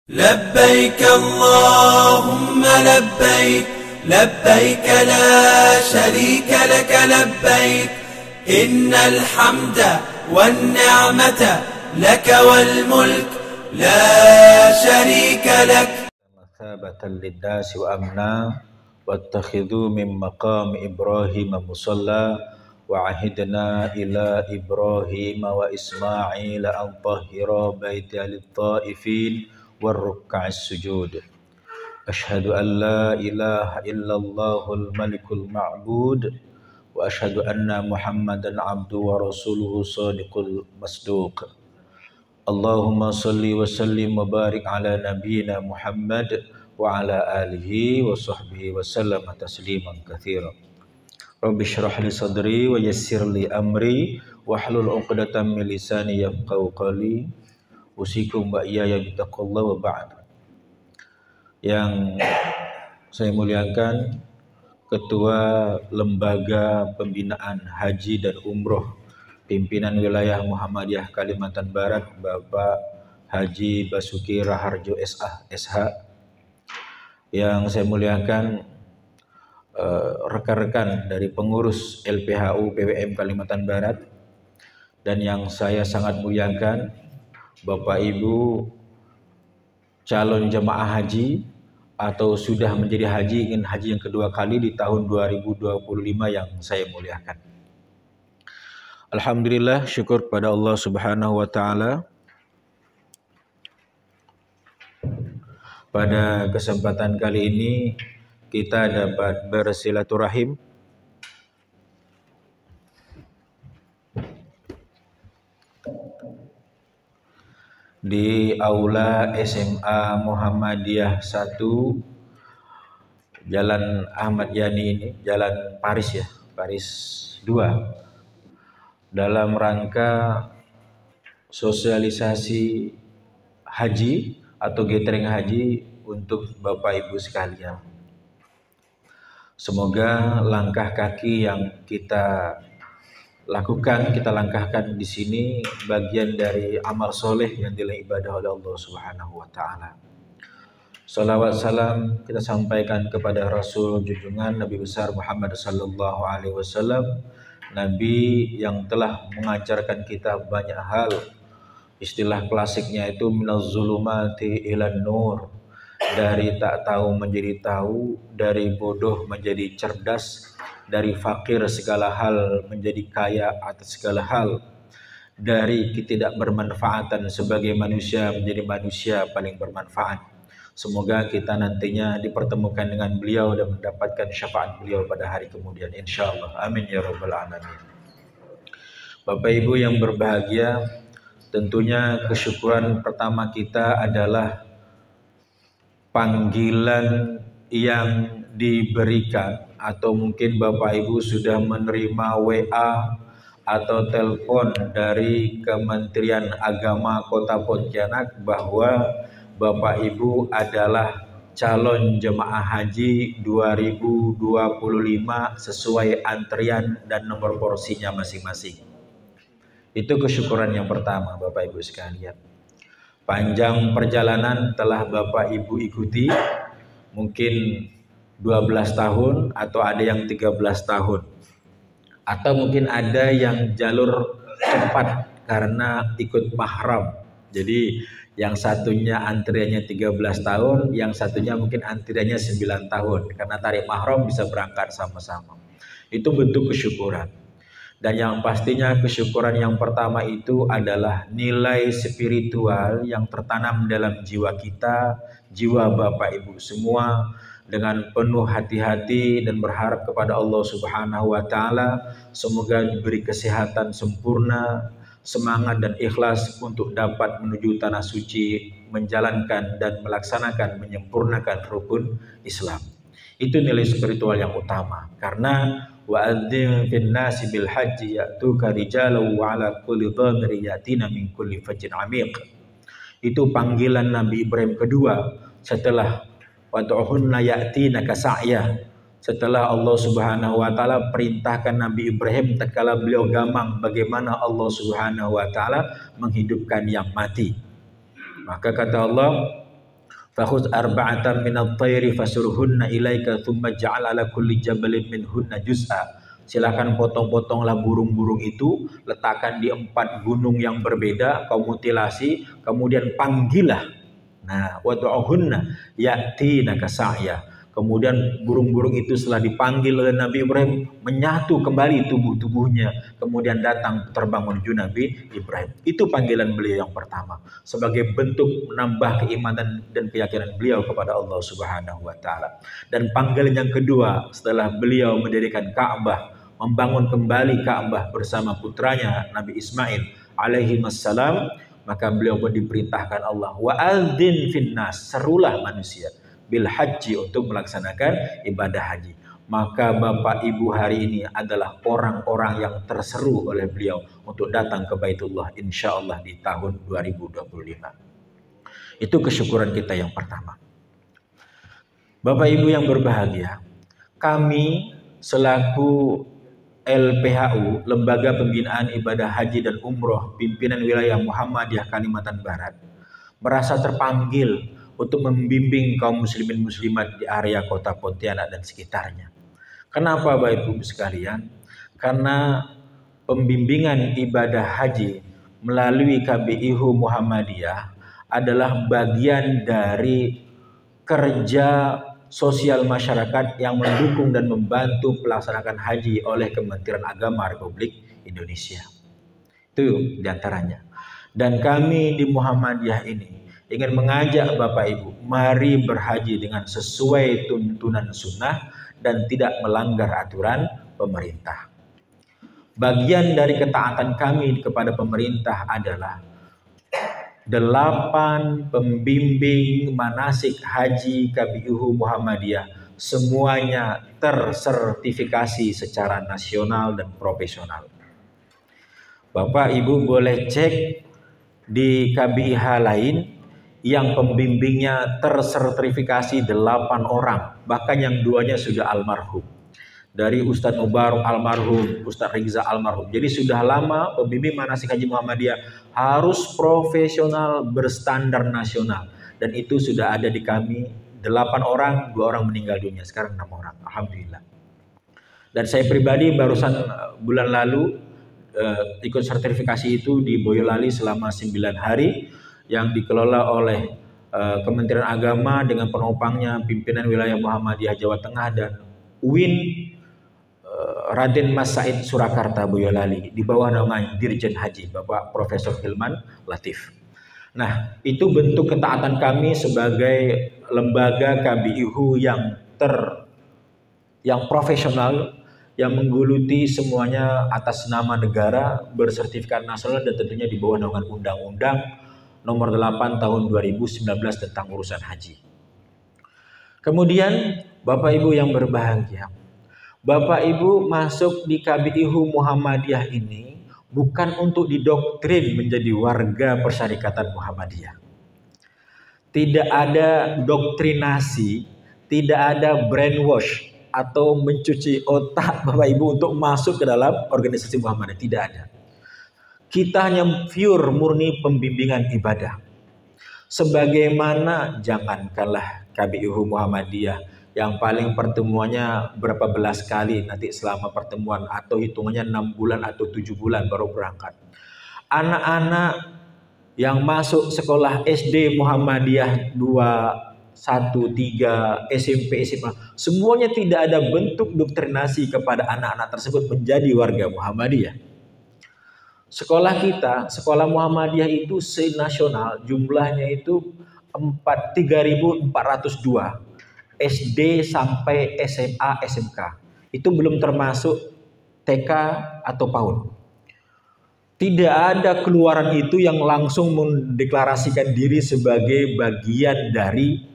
لبيك اللهم لبيك لبيك لا شريك لك لبيك إن الحمد والنعمة لك والملك لا شريك لك مثابة للناس وأمنا واتخذوا من مقام إبراهيم مصلى وعهدنا إلى إبراهيم وإسماعيل أن طهرا بيتي للطائفين والركع السجود أشهد أن لا إله إلا الله الملك المعبود وأشهد أن محمدا عبده ورسوله صادق المصدوق اللهم صل وسلم وبارك على نبينا محمد وعلى آله وصحبه وسلم تسليما كثيرا رب اشرح لي صدري ويسر لي أمري واحلل عقدة من لساني يفقهوا قولي usikum wa iyaya bittaqullah wa ba'd. Yang saya muliakan Ketua Lembaga Pembinaan Haji dan Umroh Pimpinan Wilayah Muhammadiyah Kalimantan Barat Bapak Haji Basuki Raharjo SH. Yang saya muliakan rekan-rekan dari pengurus LPHU PWM Kalimantan Barat, dan yang saya sangat muliakan Bapak Ibu calon jemaah haji atau sudah menjadi haji, ingin haji yang kedua kali di tahun 2025 yang saya muliakan. Alhamdulillah, syukur pada Allah Subhanahu wa taala. Pada kesempatan kali ini kita dapat bersilaturahim di Aula SMA Muhammadiyah 1 Jalan Ahmad Yani ini, Jalan Paris ya, Paris 2, dalam rangka sosialisasi haji atau gathering haji untuk Bapak Ibu sekalian. Semoga langkah kaki yang kita langkahkan di sini bagian dari amal soleh yang dinilai ibadah oleh Allah Subhanahu wa taala. Salawat salam kita sampaikan kepada Rasul junjungan Nabi besar Muhammad sallallahu alaihi wasallam, Nabi yang telah mengajarkan kita banyak hal. Istilah klasiknya itu minaz zulumati ilan nur, dari tak tahu menjadi tahu, dari bodoh menjadi cerdas, dari fakir segala hal menjadi kaya atas segala hal, dari ketidakbermanfaatan sebagai manusia menjadi manusia paling bermanfaat. Semoga kita nantinya dipertemukan dengan beliau dan mendapatkan syafaat beliau pada hari kemudian, insyaallah. Amin ya rabbal alamin. Bapak Ibu yang berbahagia, tentunya kesyukuran pertama kita adalah panggilan yang diberikan, atau mungkin Bapak Ibu sudah menerima WA atau telepon dari Kementerian Agama Kota Pontianak bahwa Bapak Ibu adalah calon jemaah haji 2025 sesuai antrian dan nomor porsinya masing-masing. Itu kesyukuran yang pertama Bapak Ibu sekalian. Panjang perjalanan telah Bapak Ibu ikuti, mungkin 12 tahun atau ada yang 13 tahun, atau mungkin ada yang jalur cepat karena ikut mahram. Jadi yang satunya antriannya 13 tahun, yang satunya mungkin antriannya 9 tahun karena tarik mahram bisa berangkat sama-sama. Itu bentuk kesyukuran. Dan yang pastinya kesyukuran yang pertama itu adalah nilai spiritual yang tertanam dalam jiwa kita, jiwa Bapak Ibu semua, dengan penuh hati-hati dan berharap kepada Allah Subhanahu wa taala semoga diberi kesehatan sempurna, semangat dan ikhlas untuk dapat menuju tanah suci, menjalankan dan melaksanakan, menyempurnakan rukun Islam. Itu nilai spiritual yang utama, karena wa'adzim fin nasi bil haji ya'tuka rijalan wa ala kulli dhamiri yatina min kulli fajjin amiq. Itu panggilan Nabi Ibrahim kedua setelah wad'uhunna ya'tinaka sa'ya. Setelah Allah Subhanahu wa taala perintahkan Nabi Ibrahim tatkala beliau gamang bagaimana Allah Subhanahu wa taala menghidupkan yang mati. Maka kata Allah, Fakhudh arba'atan minat tayri fasurhunna ilaika thumma ja'al ala kulli jabalin minhunna juz'a. Silakan potong-potonglah burung-burung itu, letakkan di 4 gunung yang berbeda, kau mutilasi, kemudian panggillah. Nah, wad'uhunna ya'tinaka sa'ya. Kemudian burung-burung itu setelah dipanggil oleh Nabi Ibrahim menyatu kembali tubuh-tubuhnya, kemudian datang terbang menuju Nabi Ibrahim. Itu panggilan beliau yang pertama sebagai bentuk menambah keimanan dan keyakinan beliau kepada Allah Subhanahu wa taala. Dan panggilan yang kedua setelah beliau mendirikan Ka'bah, membangun kembali Ka'bah bersama putranya Nabi Ismail alaihi wassalam, maka beliau pun diperintahkan Allah, wa adzin finnas, serulah manusia bil haji, untuk melaksanakan ibadah haji. Maka Bapak Ibu hari ini adalah orang-orang yang terseru oleh beliau untuk datang ke Baitullah insyaallah di tahun 2025. Itu kesyukuran kita yang pertama. Bapak Ibu yang berbahagia, kami selaku LPHU, Lembaga Pembinaan Ibadah Haji dan Umroh Pimpinan Wilayah Muhammadiyah Kalimantan Barat, merasa terpanggil untuk membimbing kaum muslimin muslimat di area kota Pontianak dan sekitarnya. Kenapa Bapak Ibu sekalian? Karena pembimbingan ibadah haji melalui KBIHU Muhammadiyah adalah bagian dari kerja sosial masyarakat yang mendukung dan membantu pelaksanaan haji oleh Kementerian Agama Republik Indonesia. Itu diantaranya. Dan kami di Muhammadiyah ini ingin mengajak Bapak Ibu, mari berhaji dengan sesuai tuntunan sunnah dan tidak melanggar aturan pemerintah. Bagian dari ketaatan kami kepada pemerintah adalah 8 pembimbing manasik haji KBIHU Muhammadiyah, semuanya tersertifikasi secara nasional dan profesional. Bapak Ibu boleh cek di KBIH lain yang pembimbingnya tersertifikasi 8 orang, bahkan yang 2-nya sudah almarhum. Dari Ustadz Mubarok almarhum, Ustadz Riza almarhum. Jadi sudah lama pembimbing manasik haji Muhammadiyah harus profesional berstandar nasional, dan itu sudah ada di kami 8 orang, 2 orang meninggal dunia, sekarang 6 orang, alhamdulillah. Dan saya pribadi barusan bulan lalu ikut sertifikasi itu di Boyolali selama 9 hari yang dikelola oleh Kementerian Agama dengan penopangnya pimpinan wilayah Muhammadiyah Jawa Tengah dan UIN Raden Mas Said Surakarta Boyolali di bawah naungan Dirjen Haji Bapak Profesor Hilman Latif. Nah, itu bentuk ketaatan kami sebagai lembaga KBIHU yang profesional, yang menggeluti semuanya atas nama negara, bersertifikat nasional dan tentunya di bawah naungan Undang-Undang Nomor 8 Tahun 2019 tentang urusan haji. Kemudian Bapak Ibu yang berbahagia, Bapak Ibu masuk di KBIHU Muhammadiyah ini bukan untuk didoktrin menjadi warga Persyarikatan Muhammadiyah. Tidak ada doktrinasi, tidak ada brainwash atau mencuci otak Bapak Ibu untuk masuk ke dalam organisasi Muhammadiyah, tidak ada. Kita hanya pure murni pembimbingan ibadah. Sebagaimana jangankanlah KBIHU Muhammadiyah yang paling pertemuannya berapa belas kali nanti selama pertemuan, atau hitungannya 6 bulan atau 7 bulan baru berangkat. Anak-anak yang masuk sekolah SD Muhammadiyah 2, 1, 3, SMP, SMA, semuanya tidak ada bentuk doktrinasi kepada anak-anak tersebut menjadi warga Muhammadiyah. Sekolah kita, sekolah Muhammadiyah itu se-nasional jumlahnya itu 3.402. SD sampai SMA, SMK. Itu belum termasuk TK atau PAUD. Tidak ada keluaran itu yang langsung mendeklarasikan diri sebagai bagian dari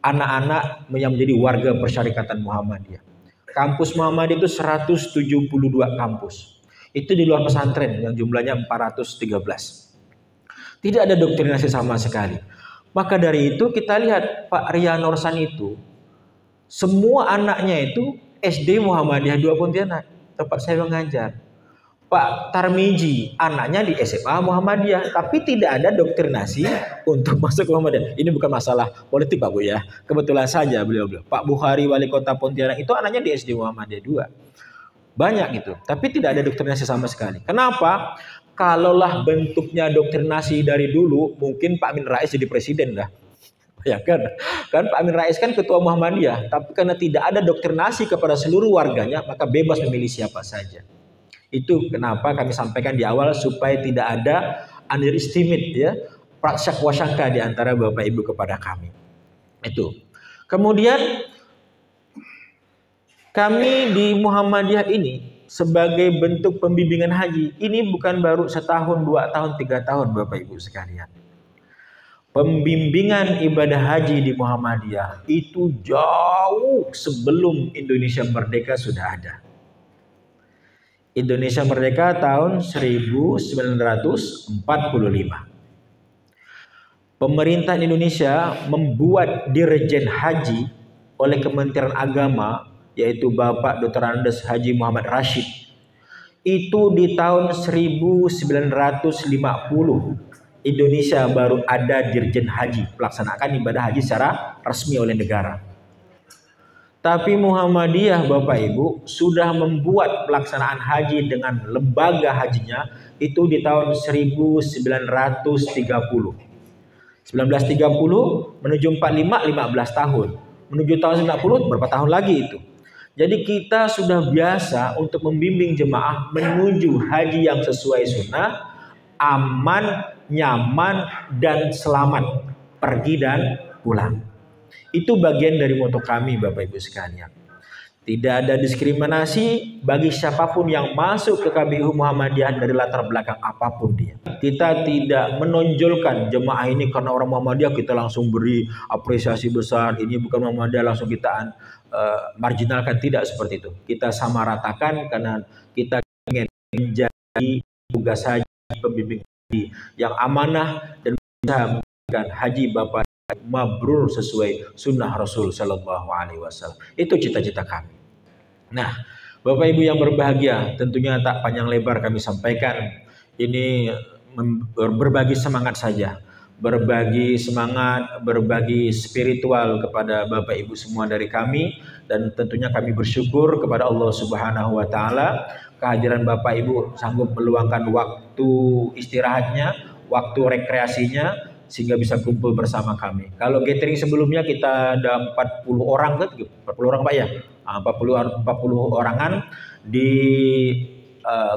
anak-anak yang menjadi warga Persyarikatan Muhammadiyah. Kampus Muhammadiyah itu 172 kampus. Itu di luar pesantren yang jumlahnya 413. Tidak ada doktrinasi sama sekali. Maka dari itu kita lihat Pak Ria Norsan itu, semua anaknya itu SD Muhammadiyah 2 Pontianak, tempat saya mengajar. Pak Tarmiji anaknya di SMA Muhammadiyah, tapi tidak ada doktrinasi untuk masuk ke Muhammadiyah. Ini bukan masalah politik Pak Bu ya. Kebetulan saja beliau. Pak Buhari wali kota Pontianak itu anaknya di SD Muhammadiyah 2. Banyak gitu, tapi tidak ada doktrinasi sama sekali. Kenapa? Kalaulah bentuknya doktrinasi dari dulu, mungkin Pak Amin Rais jadi presiden dah. Ya kan Pak Amin Rais kan ketua Muhammadiyah, tapi karena tidak ada doktrinasi kepada seluruh warganya, maka bebas memilih siapa saja. Itu kenapa kami sampaikan di awal supaya tidak ada underestimate ya, prasangka di antara Bapak Ibu kepada kami. Itu. Kemudian kami di Muhammadiyah ini sebagai bentuk pembimbingan haji, ini bukan baru setahun, 2 tahun, 3 tahun Bapak Ibu sekalian. Pembimbingan ibadah haji di Muhammadiyah itu jauh sebelum Indonesia merdeka sudah ada. Indonesia merdeka tahun 1945. Pemerintah Indonesia membuat Dirjen Haji oleh Kementerian Agama, yaitu Bapak Dr. Andes Haji Muhammad Rashid. Itu di tahun 1950. Indonesia baru ada Dirjen Haji, pelaksanakan ibadah haji secara resmi oleh negara. Tapi Muhammadiyah Bapak Ibu sudah membuat pelaksanaan haji dengan lembaga hajinya itu di tahun 1930. 1930 menuju 45, 15 tahun. Menuju tahun 90 berapa tahun lagi itu. Jadi kita sudah biasa untuk membimbing jemaah menuju haji yang sesuai sunnah, aman, nyaman, dan selamat pergi dan pulang. Itu bagian dari moto kami Bapak Ibu sekalian. Tidak ada diskriminasi bagi siapapun yang masuk ke KBU Muhammadiyah dari latar belakang apapun dia. Kita tidak menonjolkan jemaah ini karena orang Muhammadiyah kita langsung beri apresiasi besar. Ini bukan Muhammadiyah langsung kita marginalkan, tidak seperti itu. Kita samaratakan karena kita ingin menjadi tugas haji pembimbing yang amanah dan bisa memberikan haji Bapak mabrur sesuai sunnah Rasul Sallallahu Alaihi Wasallam. Itu cita-cita kami. Nah, Bapak Ibu yang berbahagia, tentunya tak panjang lebar kami sampaikan. Ini berbagi semangat saja, berbagi semangat, berbagi spiritual kepada Bapak Ibu semua dari kami, dan tentunya kami bersyukur kepada Allah Subhanahu Wa Taala kehadiran Bapak Ibu sanggup meluangkan waktu istirahatnya, waktu rekreasinya, sehingga bisa kumpul bersama kami. Kalau gathering sebelumnya kita ada 40 orang kan? 40 orang Pak ya? 40 orangan di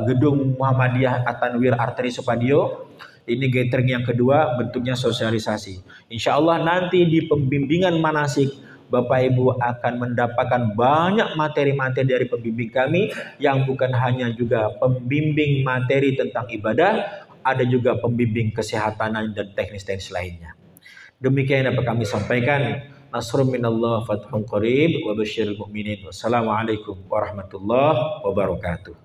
gedung Muhammadiyah At-Tanwir Arteri Supadio. Ini gathering yang kedua, bentuknya sosialisasi. Insya Allah nanti di pembimbingan manasik Bapak Ibu akan mendapatkan banyak materi-materi dari pembimbing kami yang bukan hanya juga pembimbing materi tentang ibadah, ada juga pembimbing kesehatan dan teknis-teknis lainnya. Demikian yang dapat kami sampaikan. Nasrun minallah fathun qarib wa basyiril mu'minin. Wassalamualaikum warahmatullahi wabarakatuh.